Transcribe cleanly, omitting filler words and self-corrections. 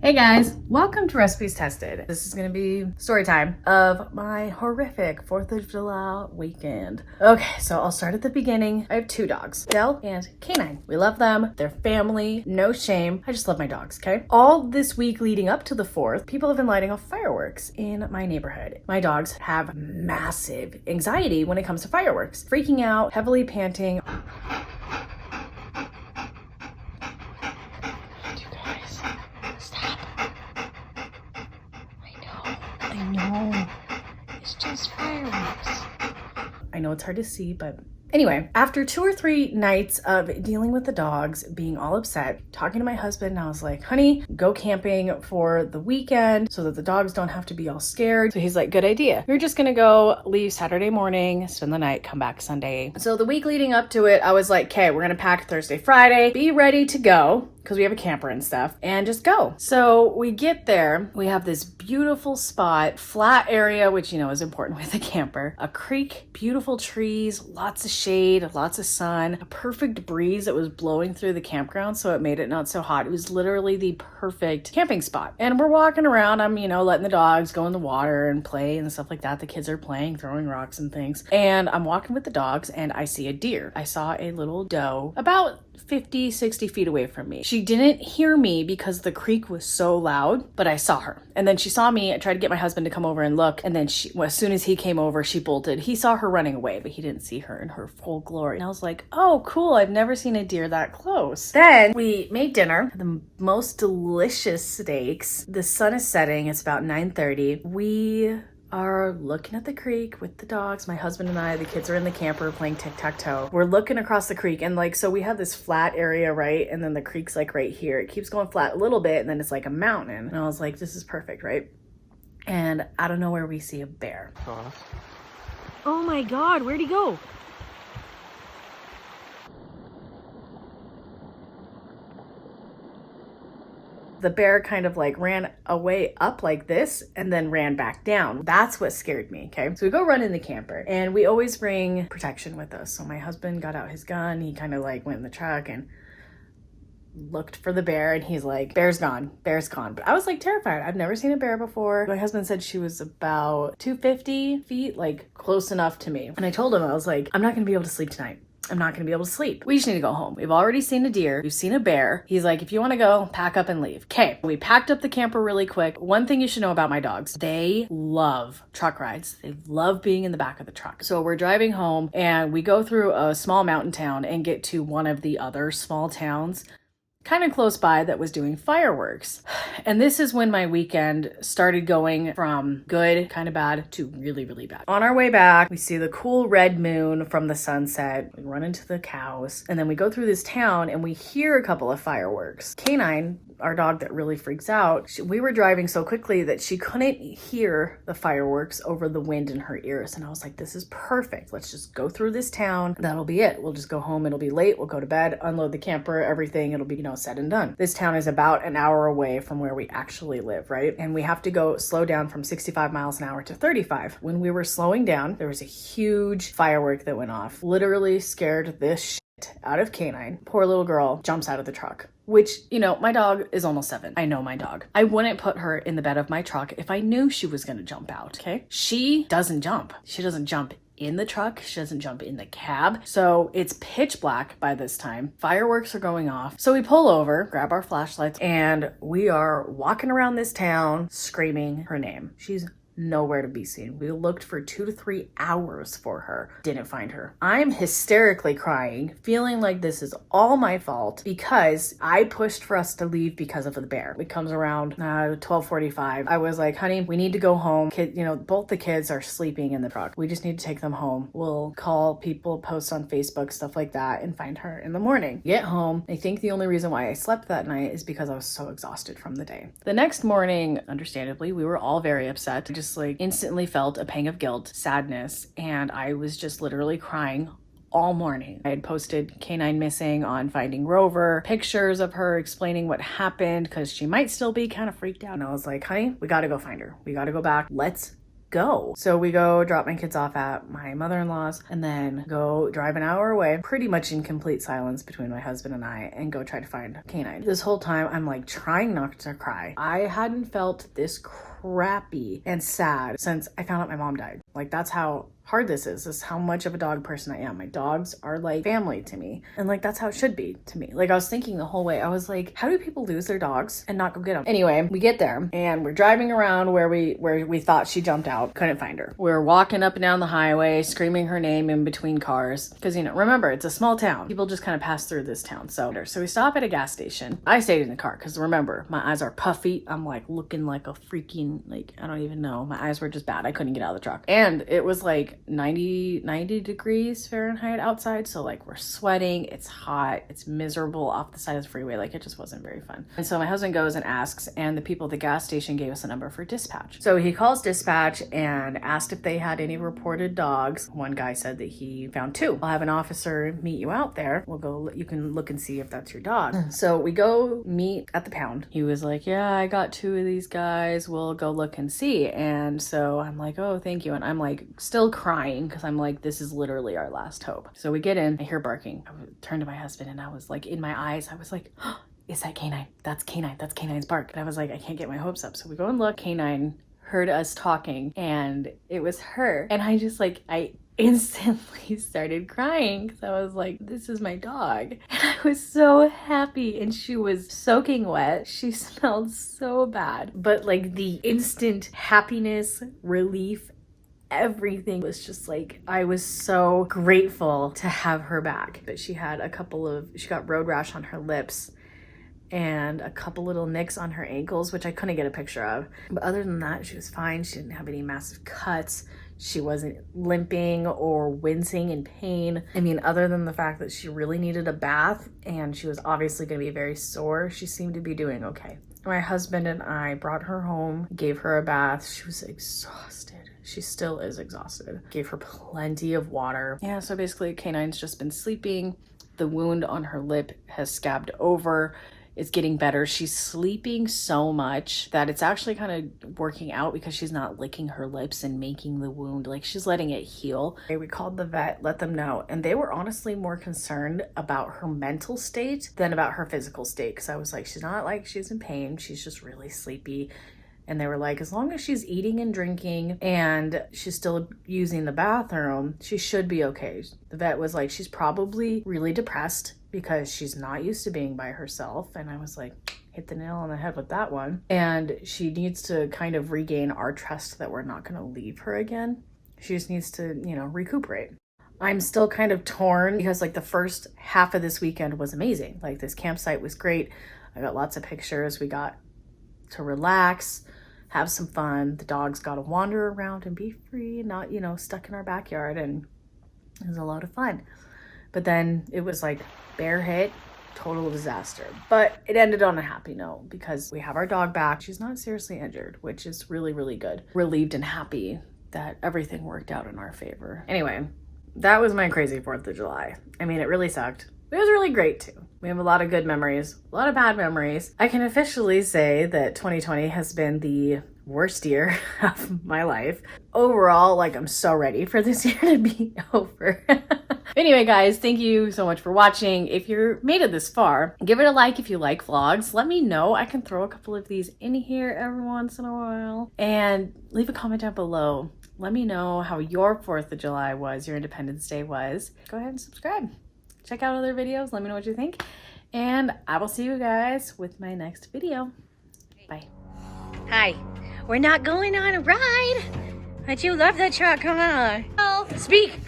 Hey guys, welcome to Recipes Tested. This is gonna be story time of my horrific 4th of July weekend. Okay, so I'll start at the beginning. I have 2 dogs, Dell and Canine. We love them, they're family, no shame. I just love my dogs, okay? All this week leading up to the 4th, people have been lighting off fireworks in my neighborhood. My dogs have massive anxiety when it comes to fireworks, freaking out, heavily panting. I know, it's just fireworks. I know it's hard to see, but anyway, after 2 or 3 nights of dealing with the dogs, being all upset, talking to my husband, I was like, honey, go camping for the weekend so that the dogs don't have to be all scared. So he's like, good idea. We're just gonna go leave Saturday morning, spend the night, come back Sunday. So the week leading up to it, I was like, okay, we're gonna pack Thursday, Friday, be ready to go, because we have a camper and stuff, and just go. So we get there, we have this beautiful spot, flat area, which you know is important with a camper, a creek, beautiful trees, lots of shade, lots of sun, a perfect breeze that was blowing through the campground, so it made it not so hot. It was literally the perfect camping spot. And we're walking around, I'm, you know, letting the dogs go in the water and play and stuff like that. The kids are playing, throwing rocks and things. And I'm walking with the dogs and I see a deer. I saw a little doe about 50, 60 feet away from me. She didn't hear me because the creek was so loud, but I saw her. And then she saw me. I tried to get my husband to come over and look. And then as soon as he came over, she bolted. He saw her running away, but he didn't see her in her full glory. And I was like, oh, cool. I've never seen a deer that close. Then we made dinner, the most delicious steaks. The sun is setting. It's about 9:30. We are looking at the creek with the dogs. My husband and I, the kids are in the camper playing tic-tac-toe. We're looking across the creek and like, so we have this flat area, right? And then the creek's like right here. It keeps going flat a little bit and then it's like a mountain. And I was like, this is perfect, right? And out of nowhere, we see a bear. Oh my God, where'd he go? The bear kind of like ran away up like this and then ran back down. That's what scared me, okay? So we go run in the camper and we always bring protection with us. So my husband got out his gun. He kind of like went in the truck and looked for the bear and he's like, bear's gone, bear's gone. But I was like terrified. I've never seen a bear before. My husband said she was about 250 feet, like close enough to me. And I told him, I was like, I'm not gonna be able to sleep tonight. I'm not gonna be able to sleep. We just need to go home. We've already seen a deer. We've seen a bear. He's like, if you wanna go, pack up and leave. Okay, we packed up the camper really quick. One thing you should know about my dogs, they love truck rides. They love being in the back of the truck. So we're driving home and we go through a small mountain town and get to one of the other small towns kind of close by that was doing fireworks. And this is when my weekend started going from good, kind of bad, to really, really bad. On our way back, we see the cool red moon from the sunset. We run into the cows, and then we go through this town and we hear a couple of fireworks. Canine, our dog that really freaks out, we were driving so quickly that she couldn't hear the fireworks over the wind in her ears. And I was like, this is perfect. Let's just go through this town. That'll be it. We'll just go home. It'll be late. We'll go to bed, unload the camper, everything. It'll be, you know, said and done. This town is about an hour away from where we actually live, right? And we have to go slow down from 65 miles an hour to 35. When we were slowing down, there was a huge firework that went off. Literally scared this shit out of Canine. Poor little girl jumps out of the truck. Which, you know, my dog is almost 7. I know my dog. I wouldn't put her in the bed of my truck if I knew she was gonna jump out, okay? She doesn't jump. She doesn't jump in the truck. She doesn't jump in the cab. So it's pitch black by this time. Fireworks are going off. So we pull over, grab our flashlights, and we are walking around this town screaming her name. She's nowhere to be seen. We looked for 2 to 3 hours for her. Didn't find her. I'm hysterically crying, feeling like this is all my fault because I pushed for us to leave because of the bear. It comes around 12:45. I was like, honey, we need to go home. You know, both the kids are sleeping in the truck. We just need to take them home. We'll call people, post on Facebook, stuff like that, and find her in the morning. Get home. I think the only reason why I slept that night is because I was so exhausted from the day. The next morning, understandably, we were all very upset. Just like instantly felt a pang of guilt, sadness, and I was just literally crying all morning. I had posted Canine missing on Finding Rover, pictures of her explaining what happened because she might still be kind of freaked out. And I was like, honey, we got to go find her. We got to go back. Let's go. So we go drop my kids off at my mother-in-law's and then go drive an hour away, pretty much in complete silence between my husband and I, and go try to find Canine. This whole time I'm like trying not to cry. I hadn't felt this crappy and sad since I found out my mom died. Like, that's how hard this is how much of a dog person I am. My dogs are like family to me. And like, that's how it should be to me. Like, I was thinking the whole way, I was like, how do people lose their dogs and not go get them? Anyway, we get there and we're driving around where we thought she jumped out. Couldn't find her. We're walking up and down the highway, screaming her name in between cars. Cause remember, it's a small town. People just kind of pass through this town. So we stop at a gas station. I stayed in the car because remember, my eyes are puffy. I'm like looking like a freaking, like, I don't even know. My eyes were just bad. I couldn't get out of the truck. And it was like 90 degrees Fahrenheit outside. So like we're sweating, it's hot, it's miserable off the side of the freeway. Like, it just wasn't very fun. And so my husband goes and asks, and the people at the gas station gave us a number for dispatch. So he calls dispatch and asked if they had any reported dogs. One guy said that he found 2. I'll have an officer meet you out there. You can look and see if that's your dog. So we go meet at the pound. He was like, yeah, I got 2 of these guys. We'll go look and see. And so I'm like, oh, thank you. And I'm like still crying because I'm like, this is literally our last hope. So we get in, I hear barking. I turned to my husband and I was like, in my eyes, I was like, oh, is that Canine? That's Canine. That's Canine's bark. And I was like, I can't get my hopes up. So we go and look. Canine heard us talking and it was her. And I just like, I instantly started crying because I was like, this is my dog. And I was so happy, and she was soaking wet. She smelled so bad, but like the instant happiness, relief, everything was just like, I was so grateful to have her back. But she had she got road rash on her lips and a couple little nicks on her ankles, which I couldn't get a picture of. But other than that, she was fine. She didn't have any massive cuts. She wasn't limping or wincing in pain. I mean, other than the fact that she really needed a bath and she was obviously going to be very sore, she seemed to be doing okay. My husband and I brought her home, gave her a bath. She was exhausted. She still is exhausted. Gave her plenty of water. Yeah, so basically Canine's just been sleeping. The wound on her lip has scabbed over. It's getting better. She's sleeping so much that it's actually kind of working out because she's not licking her lips and making the wound. Like, she's letting it heal. We called the vet, let them know, and they were honestly more concerned about her mental state than about her physical state. Because I was like, she's not like she's in pain. She's just really sleepy. And they were like, as long as she's eating and drinking and she's still using the bathroom, she should be okay. The vet was like, she's probably really depressed because she's not used to being by herself. And I was like, hit the nail on the head with that one. And she needs to kind of regain our trust that we're not going to leave her again. She just needs to, recuperate. I'm still kind of torn because like the first half of this weekend was amazing. Like, this campsite was great. I got lots of pictures. We got to relax, have some fun. The dogs got to wander around and be free, not, stuck in our backyard. And it was a lot of fun. But then it was like bear hit, total disaster. But it ended on a happy note because we have our dog back. She's not seriously injured, which is really, really good. Relieved and happy that everything worked out in our favor. Anyway, that was my crazy 4th of July. I mean, it really sucked. It was really great too. We have a lot of good memories, a lot of bad memories. I can officially say that 2020 has been the worst year of my life. Overall, like, I'm so ready for this year to be over. Anyway, guys, thank you so much for watching. If you're made it this far, give it a like if you like vlogs. Let me know. I can throw a couple of these in here every once in a while. And leave a comment down below. Let me know how your 4th of July was, your Independence Day was. Go ahead and subscribe. Check out other videos. Let me know what you think. And I will see you guys with my next video. Bye. Hi. We're not going on a ride, but you love the truck. Come on. Oh, speak.